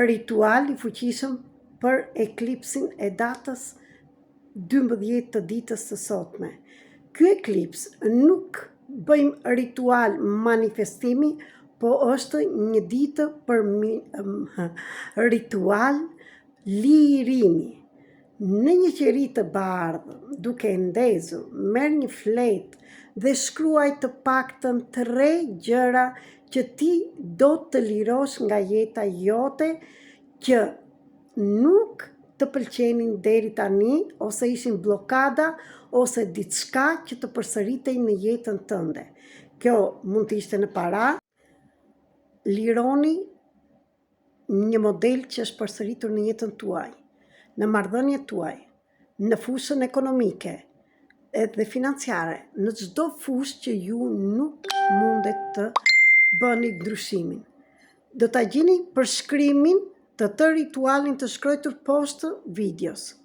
ritual i fuqishëm për eklipsin e datës 12 të ditës së sotme. Ky eklips nuk bëjmë ritual manifestimi, po është një ditë për ritual lirimi. Në një qeri të bardhë, duke ndezur, merr një fletë dhe shkruaj të paktën 3 gjëra që ti do të lirosh nga jeta jote, që nuk të pëlqenin deri tani, ose ishin blokada, ose diçka që të përsëritej në jetën tënde. Kjo mund të ishte në para, lironi një model që është përsëritur në jetën tuaj, në marrëdhëniet tuaj, në fushën ekonomike edhe financiare, në çdo fushë që ju nuk mundet të bëni ndryshimin. Do ta gjeni përshkrimin të ritualin të shkruar poshtë videos.